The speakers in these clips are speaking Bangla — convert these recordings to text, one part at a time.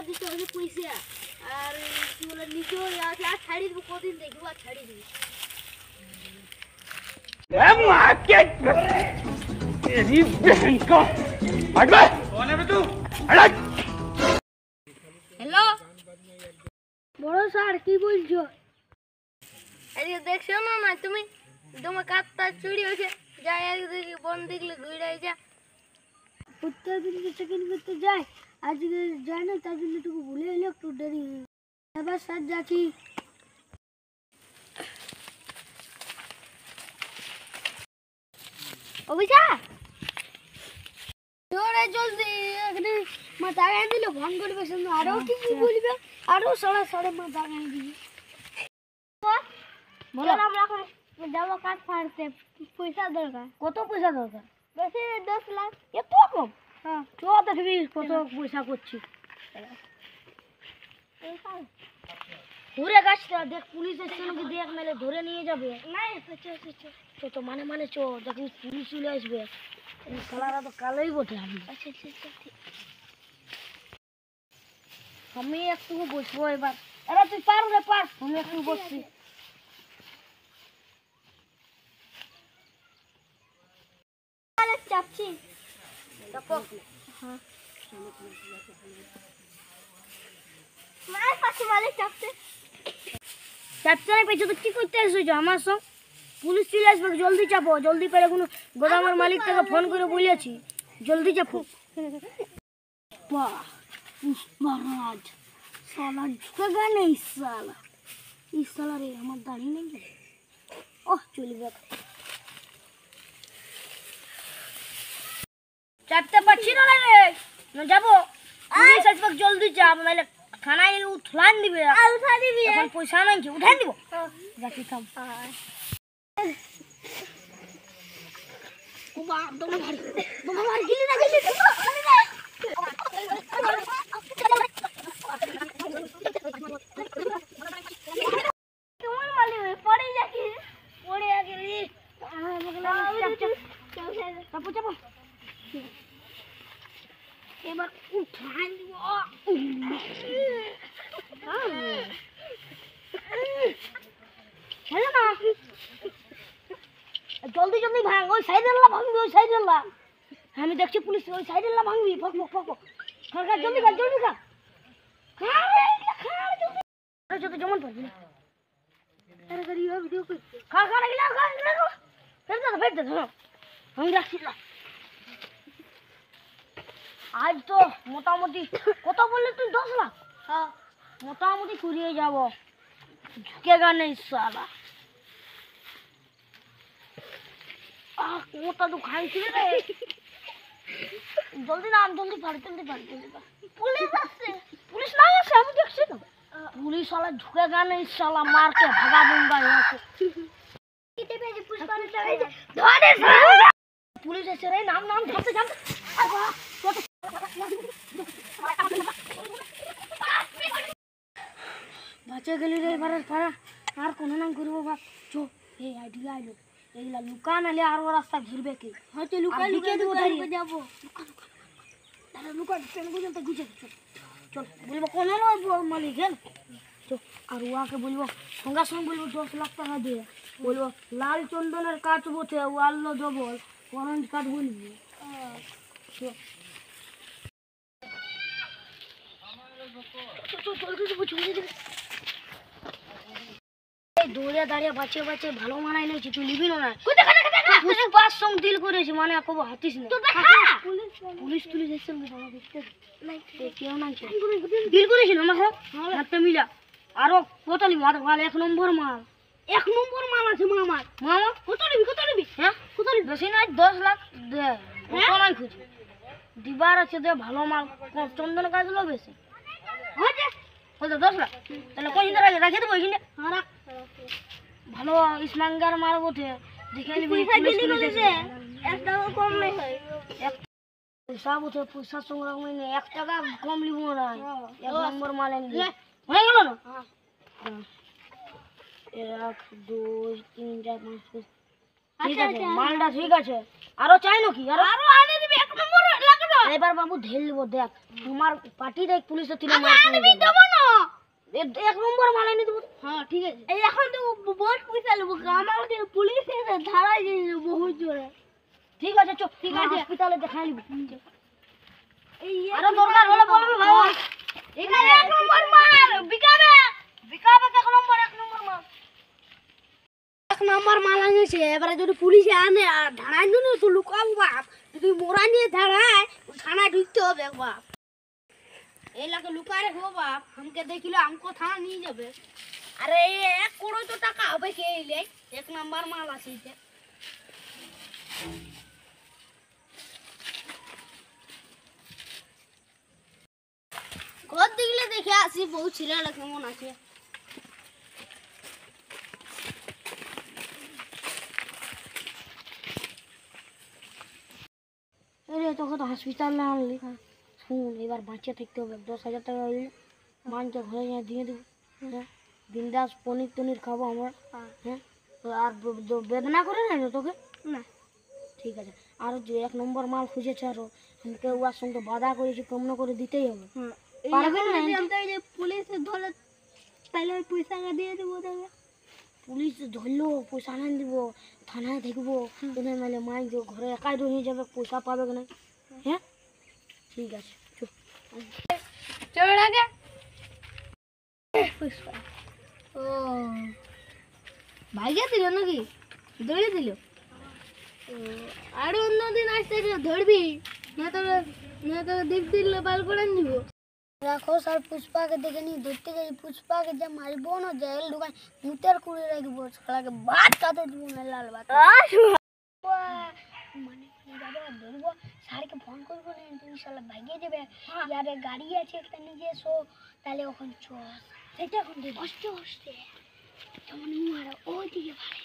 দিতে হবে পয়সা আর কি বলে নিচে আছে আর ছাড়ি দেবো কদিন দেখবো আর ছাড়ি দিবি হ্যালো বড় স্যার কি বলছো? এই দেখছো না তুমি তোমার কাটটা চুরি হয়েছে যাই একদিকে বন দেখলে ঘুরে যা প্রত্যেকদিন চেকিং করতে যাই আজকে যাই না তার জন্য একটু ভুলে এলো একটু দেরি এবার স্যার যাচ্ছি অভিষা জোরে জলদি এখানে মাথা গায়ে দিল ভন করবে শুনে আরো কি বলবে আরো সাড়ে সাড়ে মাথা গায়ে দিবি বলো আমরা এখন যাবো কাঠ ফাড়তে পয়সা দরকার কত পয়সা দরকার বেশি 10 লাখ এত কম হ্যাঁ তো দেখবি কত পয়সা করছি ঘুরে গাছটা দেখ পুলিশ এসছে নাকি দেখ মেলে ধরে নিয়ে যাবে না তো মানে চো দেখবি পুলিশ চলে আসবে শালারা তো কালোই বটে আমি আমি একটু বসবো এবার এরা তুই পার রে পার আমি একটু বসছি চাপছি চাপো হ্যাঁ কি করতে এসেছো আমার সব পুলিশ চলে আসবে জলদি চাপো জলদি পেলে কোনো গোদামের মালিকটাকে ফোন করে বলেছি জলদি চাপো মহারাজ সালা ঢুকে নেই সালা রে আমার দাঁড়িয়ে নেই ওহ চলবে চাপতে পারছি না রে না যাবো পুলিশ আসবে জলদি চাপ নাহলে থানায় উঠান দিবে এখন পয়সা নাই কি উঠান দিব রাখি থাম তোমার ভাই গিলি না গিলি তোমার মালি পড়ে যাকি পড়ে গেলি চাপো চাপো এবার উঠান দিব জলদি জলদি ভাঙ ওই সাইডের ভাঙবি ওই সাইডের আমি দেখছি পুলিশ ওই সাইডের ভাঙবি ফক সরকার জলদি কর জলদি যেমন পারবি না আমি রাখছি আজ তো মোটামুটি কত বললে তুই 10 লাখ হ্যাঁ মোটামুটি কুড়িয়ে যাবো ঝুঁকেগা নেই সালা মোটা তো খাইছি রে জলদি নাম জলদি পার পুলিশ আসছে পুলিশ না আসে আমি দেখছি তো পুলিশ সালা ঝুঁকেগা নেই সালা মারকে ভাগা दूंगा यहाँ से পুলিশ এসে রে নাম ঝাপতে বাঁচে গেলি রে এবারে পারা আর কোনো নাম করবো বা চো এই আইডিয়া আইলো এইগুলা লুকান আলে আরো রাস্তা ঘিরবে কি হয়তো লুকিয়ে দেবো দাঁড়িয়ে যাবো লুকা ট্রেন পর্যন্ত গুছে চল বলবো কোন মালিক গেল চল আর ওয়াকে বলবো সঙ্গে সঙ্গে বলবো 10 লাখ টাকা দিয়ে বলবো লাল চন্দনের কাঠ বটে ও আল্লো ডবল অরেঞ্জ কাঠ বলবি দৌড়ে দাঁড়িয়ে বাঁচিয়ে ভালো মানাই নিয়েছি তুই লিবি না পুষ্পার সঙ্গে ডিল করেছি মানে কব হাতিস না পুলিশ এসছে কেউ নাই ডিল করেছিল আমার হাতে মিলা আরো কত নিবি ভালো 1 নম্বর মাল আছে মামা কত নিবি হ্যাঁ কত নিবি বেশি নাই 10 লাখ দে কত নাই খুঁজি দিবার আছে দে ভালো মাল চন্দন কাজ লো বেশি হয়েছে 10 লাখ তাহলে কোন দিন রাখে দেবো এখানে ভালো ইসমাঙ্গার মার বটে দেখে নিবি একটা কম নেই হয় পয়সা বটে পয়সা সংগ্রহ নেই 1 টাকা কম লিব না 1 নম্বর মাল এনে হয়ে গেল না 1 2 3 4 5 ঠিক আছে মালটা ঠিক আছে আরো চাই নাকি আরো আনে দিবি 1 নম্বর লাগবে এবার বাবু ঢেলবো দেখ তোমার পার্টি দেখ পুলিশে তিলে মার খাই দেব না এক নম্বর মালাই নি দেব হ্যাঁ ঠিক আছে এই এখন তো বহুত পয়সা নেব আমাকে পুলিশ এসে ধরাই দিয়ে বহুত জোরে ঠিক আছে চল ঠিক আছে হসপিটালে দেখাই নিব এই আরে দরকার হলে বলবি ভাই এখানে এক নম্বর মাল বিকাবে এক নম্বর মাল এক নম্বর মাল আনেছে এবারে যদি পুলিশে আনে আর ধারাই দিন তো লুকাবো বাপ যদি মোরা নিয়ে ধারায় থানায় ঢুকতে হবে বাপ এই লাগে লুকারে হো বাপ हमके देखिलो हमको थाना নিয়ে যাবে আরে 1 কোটি তো টাকা হবে কে এলে এক নাম্বার মাল আছে এটা ঘর দিলে দেখে আসি বউ ছেলেটা কেমন আছে আরে তোকে তো হসপিটালে আনলি শুন এবার বাঁচে থাকতে হবে 10,000 টাকা হইলে মানকে ঘরে যা দিয়ে দেবো হ্যাঁ বিন্দাস পনির টনির খাবো আমরা হ্যাঁ আর বেদনা করে না তোকে না ঠিক আছে আর যে এক নম্বর মাল খুঁজেছে আরো আমাকে ওর সঙ্গে বাধা করেছি কম করে দিতেই হবে পারবে না যে পুলিশ ধরে তাহলে পয়সা দিয়ে দেবো তাহলে পুলিশ ধরলো পয়সা না দিব থানায় দেখবো তুমি মানে মাই ঘরে একাই রয়ে যাবে পয়সা পাবে না হ্যাঁ ঠিক আছে চল আগে ও ভাইয়া দিল নাকি দৌড়ে দিল আরো অন্যদিন আসতে ধরবি না তো দীপ দিল বাল করে দিব রাখো স্যার পুষ্পাকে দেখে নি ধরতে গেছি পুষ্পাকে যা মারবো না জেল ঢুকাই মুতের কুড়ি রাখবো শালাকে ভাত কাটে দিব না লাল ভাত মানে যাবে ধরবো স্যারকে ফোন করবো না তুমি শালা ভাগিয়ে দেবে যারে গাড়ি আছে একটা নিজে এসো তাহলে ওখানে চল সেটা এখন বসতে বসতে যেমন মারা ওইদিকে ভাড়ে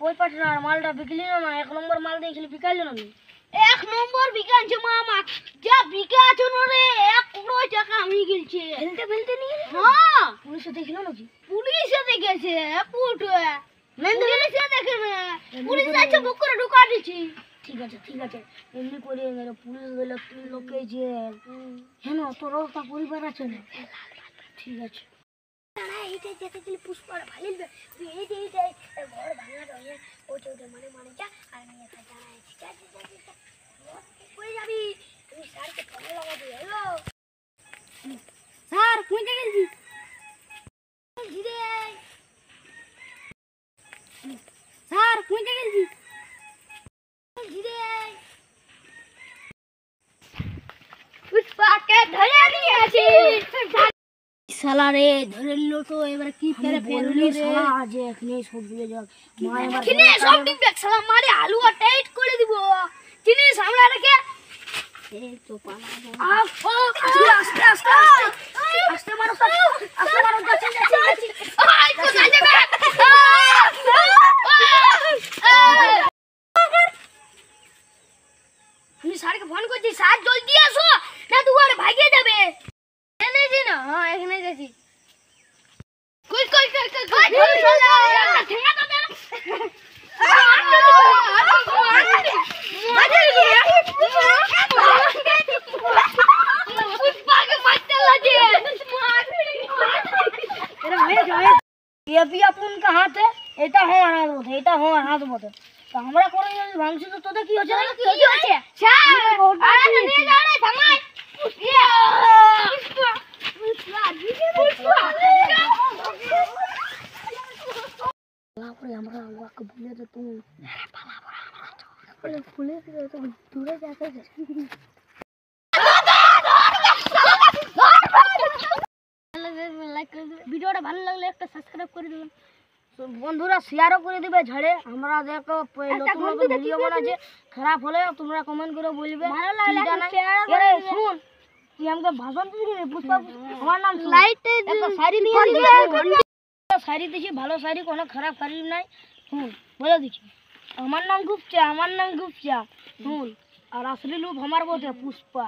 কই পাটনার মালটা বিকলি না এক নম্বর মাল দেখলি বিকাইল না এক নম্বর বিকাছে মামা যা বিকাছে রে 1 কোটি টাকা আমি গিলছে ফেলতে নিয়ে হ্যাঁ পুলিশে দেখলো নাকি পুলিশে দেখেছে পুটু পুলিশে দেখে না পুলিশ আছে বুক করে ঢুকা দিছি ঠিক আছে এমনি করে মেরে পুলিশ গেলে 3 লোকে জেল হেন তোর তা পরিবার আছে না ঠিক আছে না এইটা যেতে গেলে পুষ্পার ভালিলবে তুই এইটা ঘর ভাঙা রয়ে ওটা মানে যা আর নিয়ে যা কই যাবি তুই স্যারকে ফোন লাগাবি হ্যালো স্যার কই গেছি ধীরে স্যার কই গেছি ধীরে পুষ্পাকে ধরে নিয়েছি শালা রে ধরে নিল তো এবারে কি ফেরে ফেললি রে শালা আজ এখানে সব ভুলে যাক মা এবার কিনে সব দিন দেখ শালা মারে আলুয়া টাইট করে দিব কিনে সামনে রেখে এই তো পালা আস্তে মারো যাচ্ছে আই কোথায় যাবে আমি স্যারকে ফোন করছি স্যার জলদি আসো না দুয়ারে ভাগিয়ে যাবে এনেছি না হ্যাঁ এখানে গেছি কই ঠেঙ্গা তো দে ये भी अपन का हाथ है এটা হওয়ার হাত বটে তো আমরা করে ভাঙছি তো তোদের কি হচ্ছে কি হচ্ছে স্যার আরে নিয়ে যাও রে থামাই আমরা ওকে ভুলে তো তুমি ভুলে তো দূরে যাতে ভিডিওটা ভালো লাগলে একটা সাবস্ক্রাইব করে দিবেন বন্ধুরা শেয়ারও করে দিবে ঝাড়ে আমরা দেখো নতুন ভিডিও বানাচ্ছে খারাপ হলে তোমরা কমেন্ট করে বলবে ভালো লাগলে শেয়ার শুন তুই আমাকে ভাষণ দিবি পুষ্পা আমার নাম লাইট একটা শাড়ি দিয়ে শাড়ি দিছি ভালো শাড়ি কোনো খারাপ শাড়ি নাই শুন বলে দিছি আমার নাম গুপ্তা শুন আর আসলি লুপ আমার বটে পুষ্পা